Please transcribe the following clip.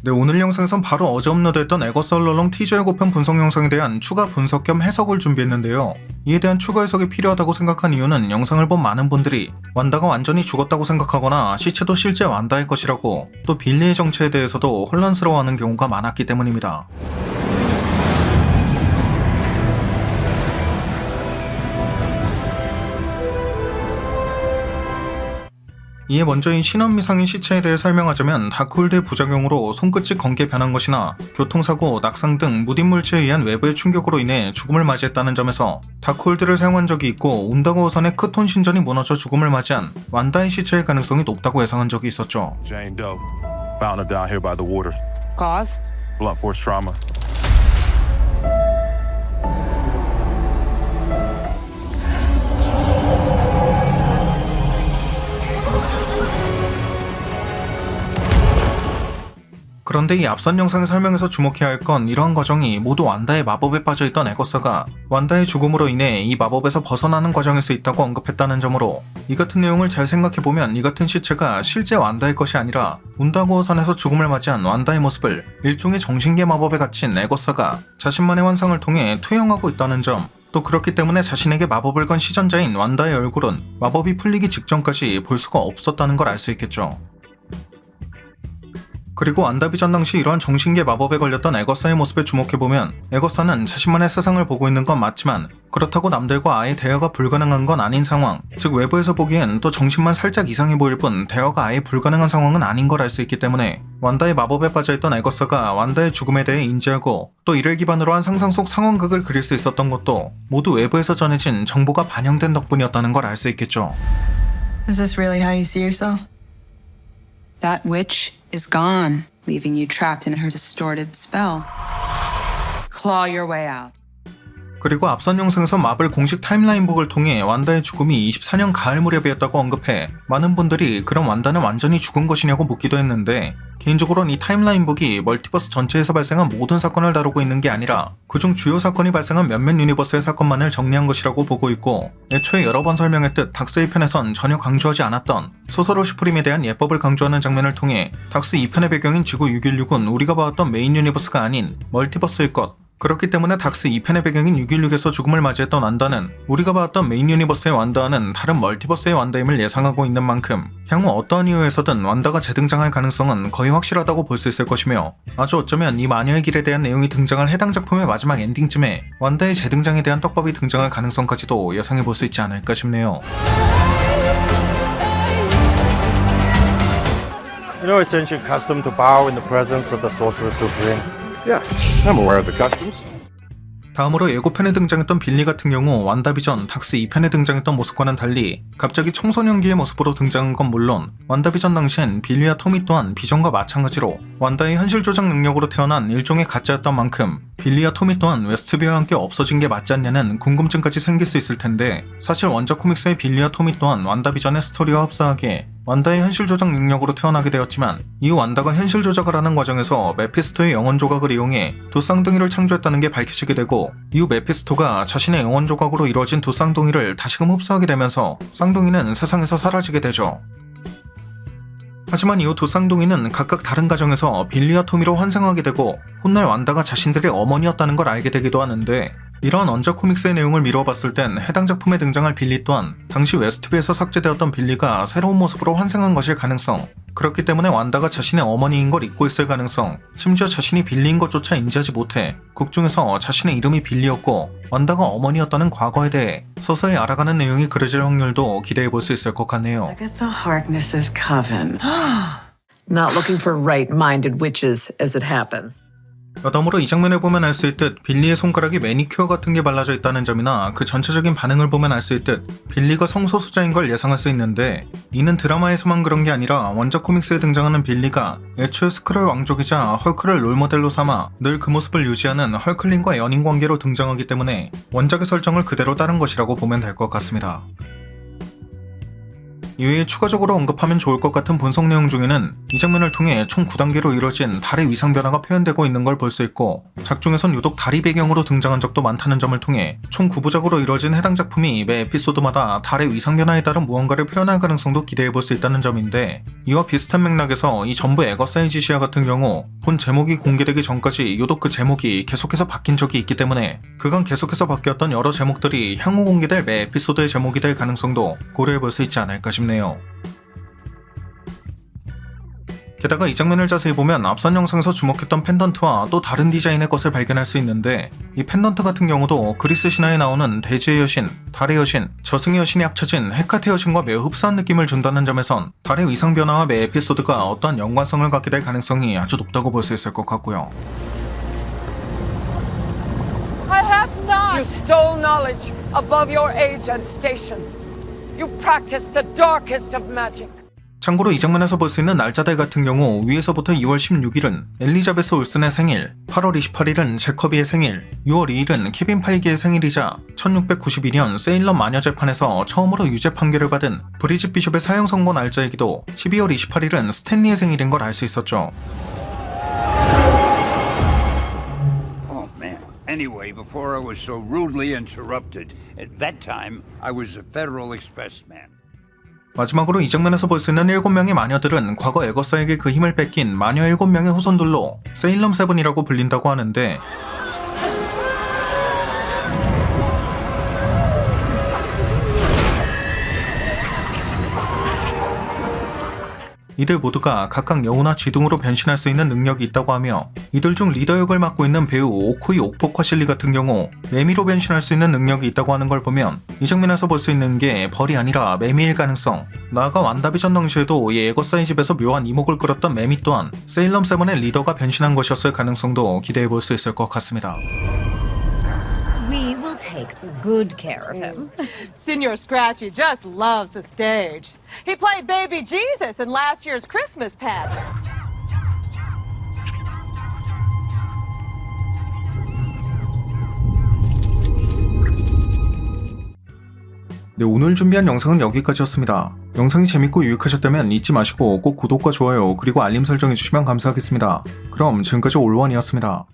네, 오늘 영상에선 바로 어제 업로드했던 에거스 얼러롱 티저 예고편 분석 영상에 대한 추가 분석 겸 해석을 준비했는데요. 이에 대한 추가 해석이 필요하다고 생각한 이유는 영상을 본 많은 분들이 완다가 완전히 죽었다고 생각하거나 시체도 실제 완다의 것이라고, 또 빌리의 정체에 대해서도 혼란스러워하는 경우가 많았기 때문입니다. 이에 먼저 이 신원미상인 시체에 대해 설명하자면, 다크홀드의 부작용으로 손끝이 검게 변한 것이나 교통사고, 낙상 등 무딘물체에 의한 외부의 충격으로 인해 죽음을 맞이했다는 점에서 다크홀드를 사용한 적이 있고, 온다고 어선의 크톤 신전이 무너져 죽음을 맞이한 완다의 시체일 가능성이 높다고 예상한 적이 있었죠. Jane Doe, found her down here by the water. Cause? Blunt force trauma. 그런데 이 앞선 영상의 설명에서 주목해야 할 건, 이러한 과정이 모두 완다의 마법에 빠져있던 에거스가 완다의 죽음으로 인해 이 마법에서 벗어나는 과정일 수 있다고 언급했다는 점으로, 이 같은 내용을 잘 생각해보면 이 같은 시체가 실제 완다의 것이 아니라 운다고어선에서 죽음을 맞이한 완다의 모습을 일종의 정신계 마법에 갇힌 에거스가 자신만의 환상을 통해 투영하고 있다는 점, 또 그렇기 때문에 자신에게 마법을 건 시전자인 완다의 얼굴은 마법이 풀리기 직전까지 볼 수가 없었다는 걸 알 수 있겠죠. 그리고 완다비전 당시 이러한 정신계 마법에 걸렸던 에거사의 모습에 주목해보면, 에거사는 자신만의 세상을 보고 있는 건 맞지만 그렇다고 남들과 아예 대화가 불가능한 건 아닌 상황, 즉 외부에서 보기엔 또 정신만 살짝 이상해 보일 뿐 대화가 아예 불가능한 상황은 아닌 걸 알 수 있기 때문에, 완다의 마법에 빠져있던 에거사가 완다의 죽음에 대해 인지하고 또 이를 기반으로 한 상상 속 상황극을 그릴 수 있었던 것도 모두 외부에서 전해진 정보가 반영된 덕분이었다는 걸 알 수 있겠죠. Is this really how you see yourself? That witch is gone, leaving you trapped in her distorted spell. Claw your way out. 그리고 앞선 영상에서 마블 공식 타임라인북을 통해 완다의 죽음이 24년 가을 무렵이었다고 언급해 많은 분들이 그럼 완다는 완전히 죽은 것이냐고 묻기도 했는데, 개인적으로는 이 타임라인북이 멀티버스 전체에서 발생한 모든 사건을 다루고 있는 게 아니라 그중 주요 사건이 발생한 몇몇 유니버스의 사건만을 정리한 것이라고 보고 있고, 애초에 여러 번 설명했듯 닥스 1편에선 전혀 강조하지 않았던 소서로 슈프림에 대한 예법을 강조하는 장면을 통해 닥스 2편의 배경인 지구 616은 우리가 봐왔던 메인 유니버스가 아닌 멀티버스일 것, 그렇기 때문에 닥스 2편의 배경인 616에서 죽음을 맞이했던 완다는 우리가 봐왔던 메인 유니버스의 완다와는 다른 멀티버스의 완다임을 예상하고 있는 만큼 향후 어떠한 이유에서든 완다가 재등장할 가능성은 거의 확실하다고 볼 수 있을 것이며, 아주 어쩌면 이 마녀의 길에 대한 내용이 등장할 해당 작품의 마지막 엔딩쯤에 완다의 재등장에 대한 떡밥이 등장할 가능성까지도 예상해볼 수 있지 않을까 싶네요. You know, it's ancient custom to bow in the presence of the Sorcerer Supreme. Yeah, I'm aware of the customs. 다음으로 예고편에 등장했던 빌리 같은 경우 완다비전 닥스 2편에 등장했던 모습과는 달리 갑자기 청소년기의 모습으로 등장한 건 물론, 완다비전 당시엔 빌리와 토미 또한 비전과 마찬가지로 완다의 현실 조작 능력으로 태어난 일종의 가짜였던 만큼 빌리와 토미 또한 웨스트비어와 함께 없어진 게 맞지 않냐는 궁금증까지 생길 수 있을 텐데, 사실 원작 코믹스의 빌리와 토미 또한 완다비전의 스토리와 흡사하게 완다의 현실 조작 능력으로 태어나게 되었지만, 이후 완다가 현실 조작을 하는 과정에서 메피스토의 영혼 조각을 이용해 두 쌍둥이를 창조했다는 게 밝혀지게 되고, 이후 메피스토가 자신의 영혼 조각으로 이루어진 두 쌍둥이를 다시금 흡수하게 되면서 쌍둥이는 세상에서 사라지게 되죠. 하지만 이후 두 쌍둥이는 각각 다른 가정에서 빌리와 토미로 환생하게 되고, 훗날 완다가 자신들의 어머니였다는 걸 알게 되기도 하는데, 이런 원작 코믹스의 내용을 미뤄봤을 땐 해당 작품에 등장할 빌리 또한 당시 웨스트비에서 삭제되었던 빌리가 새로운 모습으로 환생한 것일 가능성, 그렇기 때문에 완다가 자신의 어머니인 걸 잊고 있을 가능성, 심지어 자신이 빌리인 것조차 인지하지 못해 극 중에서 자신의 이름이 빌리였고 완다가 어머니였다는 과거에 대해 서서히 알아가는 내용이 그려질 확률도 기대해볼 수 있을 것 같네요. Agatha Harkness's coven. Not looking for right-minded witches as it happens. 여담으로 이 장면을 보면 알 수 있듯 빌리의 손가락에 매니큐어 같은 게 발라져 있다는 점이나 그 전체적인 반응을 보면 알 수 있듯 빌리가 성소수자인 걸 예상할 수 있는데, 이는 드라마에서만 그런 게 아니라 원작 코믹스에 등장하는 빌리가 애초에 스크롤 왕족이자 헐크를 롤모델로 삼아 늘 그 모습을 유지하는 헐클린과 연인 관계로 등장하기 때문에 원작의 설정을 그대로 따른 것이라고 보면 될 것 같습니다. 이외에 추가적으로 언급하면 좋을 것 같은 분석 내용 중에는 이 장면을 통해 총 9단계로 이루어진 달의 위상 변화가 표현되고 있는 걸 볼 수 있고, 작중에선 유독 달이 배경으로 등장한 적도 많다는 점을 통해 총 9부작으로 이루어진 해당 작품이 매 에피소드마다 달의 위상 변화에 따른 무언가를 표현할 가능성도 기대해 볼 수 있다는 점인데, 이와 비슷한 맥락에서 이 전부 에거사이즈 시야 같은 경우 본 제목이 공개되기 전까지 유독 그 제목이 계속해서 바뀐 적이 있기 때문에 그간 계속해서 바뀌었던 여러 제목들이 향후 공개될 매 에피소드의 제목이 될 가능성도 고려해 볼 수 있지 않을까 싶네요. 게다가 이 장면을 자세히 보면 앞선 영상에서 주목했던 펜던트와 또 다른 디자인의 것을 발견할 수 있는데, 이 펜던트 같은 경우도 그리스 신화에 나오는 대지의 여신, 달의 여신, 저승의 여신이 합쳐진 헤카테 여신과 매우 흡사한 느낌을 준다는 점에선 달의 위상 변화와 매 에피소드가 어떠한 연관성을 갖게 될 가능성이 아주 높다고 볼 수 있을 것 같고요. I have not. You stole knowledge above your age and station. You practiced the darkest of magic. 참고로 이 장면에서 볼 수 있는 날짜들 같은 경우 위에서부터 2월 16일은 엘리자베스 올슨의 생일, 8월 28일은 제커비의 생일, 6월 2일은 케빈 파이기의 생일이자 1692년 세일러 마녀 재판에서 처음으로 유죄 판결을 받은 브리짓 비숍의 사형 선고 날짜이기도 12월 28일은 스탠리의 생일인 걸 알 수 있었죠. Oh, man. Anyway, before I was so rudely interrupted, at that time I was a Federal Express man. 마지막으로 이 장면에서 볼 수 있는 7명의 마녀들은 과거 에거사에게 그 힘을 뺏긴 마녀 7명의 후손들로 세일럼 세븐이라고 불린다고 하는데, 이들 모두가 각각 여우나 쥐등으로 변신할 수 있는 능력이 있다고 하며, 이들 중 리더 역을 맡고 있는 배우 오쿠이 옥포카실리 같은 경우 매미로 변신할 수 있는 능력이 있다고 하는 걸 보면 이 장면에서 볼 수 있는 게 벌이 아니라 매미일 가능성, 나아가 완다비전 당시에도 이 에거사의 집에서 묘한 이목을 끌었던 매미 또한 세일럼 세븐의 리더가 변신한 것이었을 가능성도 기대해 볼 수 있을 것 같습니다. We will take good care of him. Senor Scratchy just loves the stage. He played Baby Jesus in last year's Christmas pageant. 네, 오늘 준비한 영상은 여기까지였습니다. 영상이 재밌고 유익하셨다면 잊지 마시고 꼭 구독과 좋아요 그리고 알림 설정해주시면 감사하겠습니다. 그럼 지금까지 올원이었습니다.